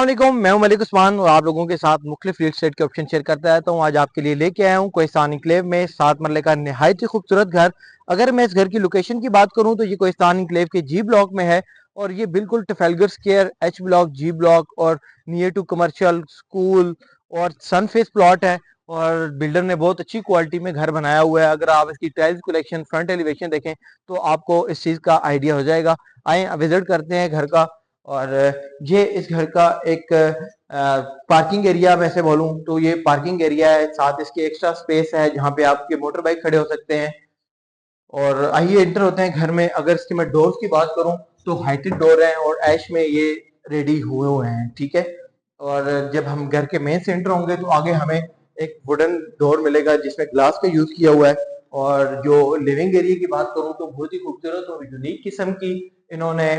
वालेकुम, मैं हूं मलिक उस्मान और आप लोगों के साथ मुख्तलिफ रियल एस्टेट के ऑप्शन शेयर करता रहता हूं। आज आपके लिए लेके आया हूं कोहिस्तान इनक्लेव में 7 मरले का निहायत ही खूबसूरत घर। अगर मैं इस घर की लोकेशन की बात करूं तो ये कोहिस्तान इनक्लेव के जी ब्लॉक में है और ये बिल्कुल ट्रफेलगर स्क्वायर, एच ब्लॉक, जी ब्लॉक और नियर टू कमर्शियल, स्कूल और सनफेस प्लॉट है। और बिल्डर ने बहुत अच्छी क्वालिटी में घर बनाया हुआ है। अगर आप इसकी टाइल्स कलेक्शन, फ्रंट एलिवेशन देखें तो आपको इस चीज़ का आइडिया हो जाएगा। आए विजिट करते हैं घर का। और ये इस घर का एक पार्किंग एरिया में से बोलूं तो ये पार्किंग एरिया है, साथ इसके एक्स्ट्रा स्पेस है जहाँ पे आपके मोटर बाइक खड़े हो सकते हैं। और आइए एंटर होते हैं घर में। अगर इसके मैं डोर्स की बात करूं तो हाइटेड डोर है और ऐश में ये रेडी हुए हैं, ठीक है। और जब हम घर के मेन से एंटर होंगे तो आगे हमें एक वुडन डोर मिलेगा जिसमें ग्लास का यूज किया हुआ है। और जो लिविंग एरिया की बात करूं तो बहुत ही खूबसूरत और यूनिक किस्म की इन्होंने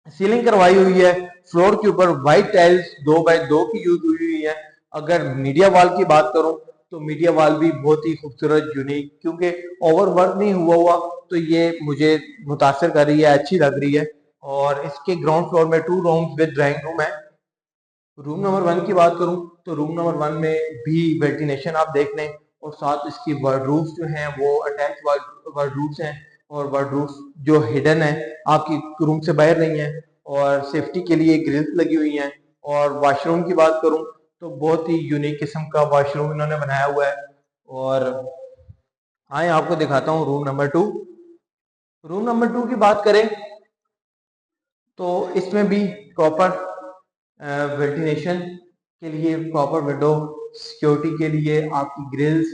सीलिंग करवाई हुई है। फ्लोर के ऊपर व्हाइट टाइल्स 2x2 की यूज हुई हुई है। अगर मीडिया वॉल की बात करूं तो मीडिया वॉल भी बहुत ही खूबसूरत, यूनिक, क्योंकि ओवर वर्क नहीं हुआ तो ये मुझे मुतासर कर रही है, अच्छी लग रही है। और इसके ग्राउंड फ्लोर में 2 रूम्स विद ड्राइंग रूम है। रूम नंबर 1 की बात करूं तो रूम नंबर 1 में भी वेंटिलेशन आप देख लें और साथ इसकी वार्डरोब्स जो हैं वो अटैच वार्डरोब्स हैं। और वार्डरोब्स जो हिडन है, आपकी रूम से बाहर नहीं है और सेफ्टी के लिए ग्रिल्स लगी हुई हैं। और वॉशरूम की बात करूं तो बहुत ही यूनिक किस्म का वॉशरूम इन्होंने बनाया हुआ है। और आए आपको दिखाता हूँ रूम नंबर 2। रूम नंबर 2 की बात करें तो इसमें भी प्रॉपर वेंटिलेशन के लिए प्रॉपर विंडो, सिक्योरिटी के लिए आपकी grills,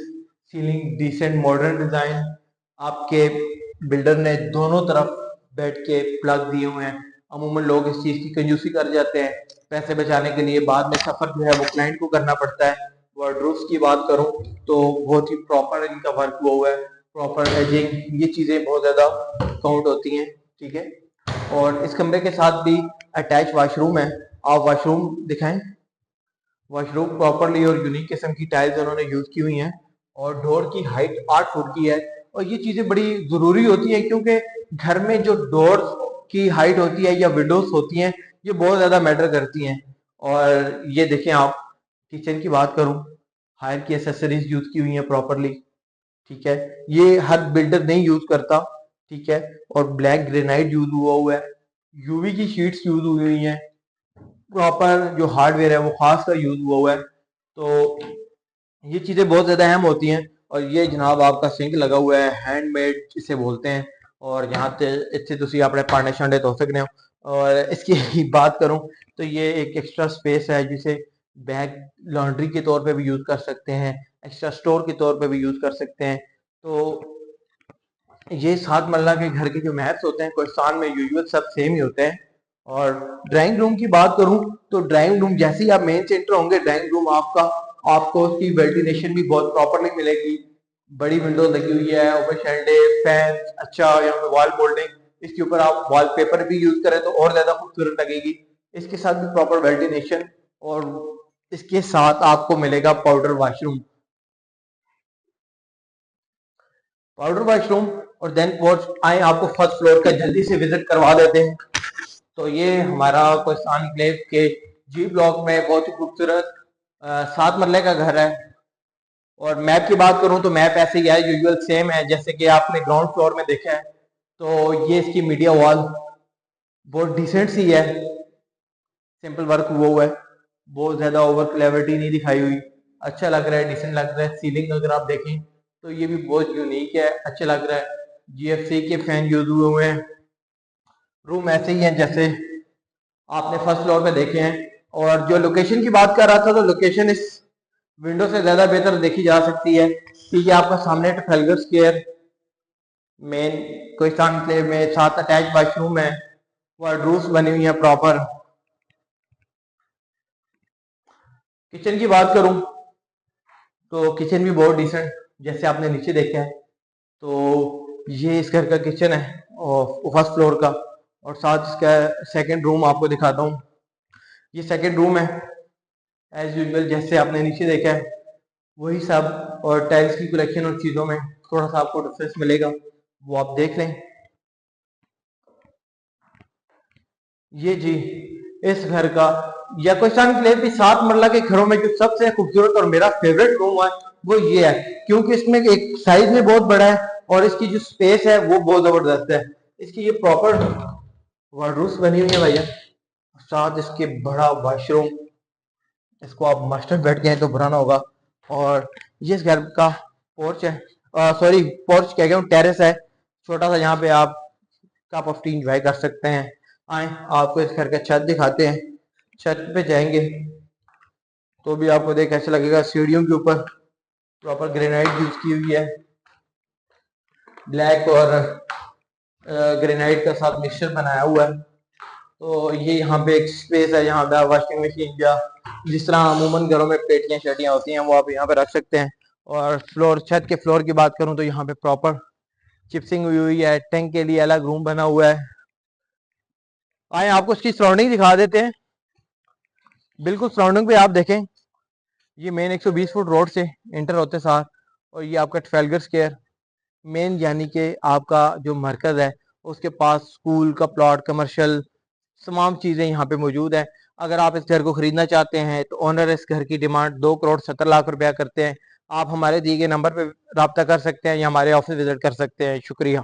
ceiling decent modern design. आपके बिल्डर ने दोनों तरफ बेड के प्लग दिए हुए हैं। अमूमन लोग इस चीज की कंजूसी कर जाते हैं पैसे बचाने के लिए, बाद में सफर जो है वो क्लाइंट को करना पड़ता है। वार्डरोब्स की बात करूं तो बहुत ही प्रॉपर इनका वर्क हुआ हुआ है। प्रॉपर एजिंग, ये चीजें बहुत ज्यादा काउंट होती हैं, ठीक है। और इस कमरे के साथ भी अटैच वॉशरूम है। आप वॉशरूम दिखाएं। वॉशरूम प्रॉपरली और यूनिक किस्म की टाइल्स उन्होंने यूज की हुई हैं। और डोर की हाइट 8 फुट की है। और ये चीजें बड़ी जरूरी होती हैं क्योंकि घर में जो डोर की हाइट होती है या विंडोज होती हैं ये बहुत ज्यादा मैटर करती हैं। और ये देखें आप, किचन की बात करूं, हायर की एसेसरीज यूज की हुई हैं प्रॉपरली, ठीक है। ये हर बिल्डर नहीं यूज करता, ठीक है। और ब्लैक ग्रेनाइट यूज हुआ है। यूवी की शीट्स यूज हुई हुई हैं। प्रॉपर जो हार्डवेयर है वो खास का यूज हुआ है। तो ये चीजें बहुत ज्यादा अहम होती हैं। और ये जनाब आपका सिंक लगा हुआ है, हैंडमेड इसे बोलते हैं। और यहाँ पे इतने तुसी अपने भांडे शांडे धो सकते हो। और इसकी बात करूं तो ये एक एक्स्ट्रा स्पेस है जिसे बैग लॉन्ड्री के तौर पे भी यूज कर सकते हैं, एक्स्ट्रा स्टोर के तौर पे भी यूज कर सकते हैं। तो ये 7 मरला के घर के जो मैप्स होते हैं कोहिस्तान में यूजुअल सब सेम ही होते हैं। और ड्राइंग रूम की बात करूं तो ड्राइंग रूम जैसे ही आप मेन से एंटर होंगे, ड्राइंग रूम आपको उसकी वेंटिलेशन भी बहुत प्रॉपरली मिलेगी। बड़ी विंडो लगी हुई है, ऊपर शेल्डे, फैन, अच्छा यहाँ पे वॉल बोल्डिंग, इसके ऊपर आप वॉलपेपर भी यूज करें तो और ज्यादा खूबसूरत लगेगी। इसके साथ भी प्रॉपर वेंटिलेशन। और इसके साथ आपको मिलेगा पाउडर वॉशरूम, पाउडर वॉशरूम। और देन वॉच आए आपको फर्स्ट फ्लोर का जल्दी से विजिट करवा देते हैं। तो ये हमारा कोहिस्तान एन्क्लेव के जी ब्लॉक में बहुत ही खूबसूरत 7 मरले का घर है। और मैप की बात करूं तो मैप ऐसे ही है, यूजुअल सेम है जैसे कि आपने ग्राउंड फ्लोर में देखा है। तो ये इसकी मीडिया वॉल बहुत डिसेंट सी है, सिंपल वर्क हुआ है, बहुत ज्यादा ओवर क्लेविटी नहीं दिखाई हुई, अच्छा लग रहा है, डिसेंट लग रहा है। सीलिंग अगर आप देखें तो ये भी बहुत यूनिक है, अच्छा लग रहा है। जीएफसी के फैन यूज हुए हुए हैं। रूम ऐसे ही है जैसे आपने फर्स्ट फ्लोर पे देखे हैं। और जो लोकेशन की बात कर रहा था तो लोकेशन इस विंडो से ज्यादा बेहतर देखी जा सकती है क्योंकि आपका सामने ट्रफेलगर स्क्वायर मेन कोहिस्तान एन्क्लेव में 7 अटैच वॉशरूम है, वार्डरोब्स बनी हुई है प्रॉपर। किचन की बात करूं तो किचन भी बहुत डिसेंट जैसे आपने नीचे देखा है। तो ये इस घर का किचन है और फर्स्ट फ्लोर का। और साथ इसका सेकंड रूम आपको दिखाता हूँ। ये सेकंड रूम है, एज यूजुअल जैसे आपने नीचे देखा है वही सब। और टाइल्स की कलेक्शन और चीज़ों में थोड़ा सा आपको डिफरेंस मिलेगा, वो आप देख लें। ये जी इस घर का या कोस्टान एन्क्लेव की 7 मरला के घरों में जो सबसे खूबसूरत और मेरा फेवरेट रूम है वो ये है, क्योंकि इसमें एक साइज में बहुत बड़ा है और इसकी जो स्पेस है वो बहुत जबरदस्त है। इसकी ये प्रॉपर वार्डरोब्स बनी हुई है भैया, साथ इसके बड़ा वॉशरूम, इसको आप मास्टर बेड कहें तो बुरा ना होगा। और ये इस घर का पोर्च है, सॉरी पोर्च कह गया हूँ, टेरेस है छोटा सा, यहाँ पे आप कप ऑफ टी एंजॉय कर सकते हैं। आए आपको इस घर का छत दिखाते हैं। छत पे जाएंगे तो भी आपको देख ऐसा लगेगा सीढ़ियों के ऊपर प्रॉपर ग्रेनाइट यूज की हुई है, ब्लैक और ग्रेनाइट का साथ मिक्सचर बनाया हुआ है। तो ये यहाँ पे एक स्पेस है, यहाँ पे वॉशिंग मशीन या जिस तरह अमूमन घरों में पेटियां शेटियां होती हैं वो आप यहाँ पे रख सकते हैं। और फ्लोर, छत के फ्लोर की बात करूं तो यहाँ पे प्रॉपर चिप्सिंग हुई है, टैंक के लिए अलग रूम बना हुआ है। आए आपको इसकी सराउंडिंग दिखा देते हैं। बिल्कुल सराउंडिंग पे आप देखें, ये मेन 120 फुट रोड से इंटर होते साथ, और ये आपका ट्रफेलगर स्क्वायर मेन यानी कि आपका जो मरकज है उसके पास स्कूल का प्लॉट, कमर्शियल तमाम चीजें यहाँ पे मौजूद है। अगर आप इस घर को खरीदना चाहते हैं तो ओनर इस घर की डिमांड 2 करोड़ 70 लाख रुपया करते हैं। आप हमारे दिए गए नंबर पे रब्ता कर सकते हैं या हमारे ऑफिस विजिट कर सकते हैं। शुक्रिया।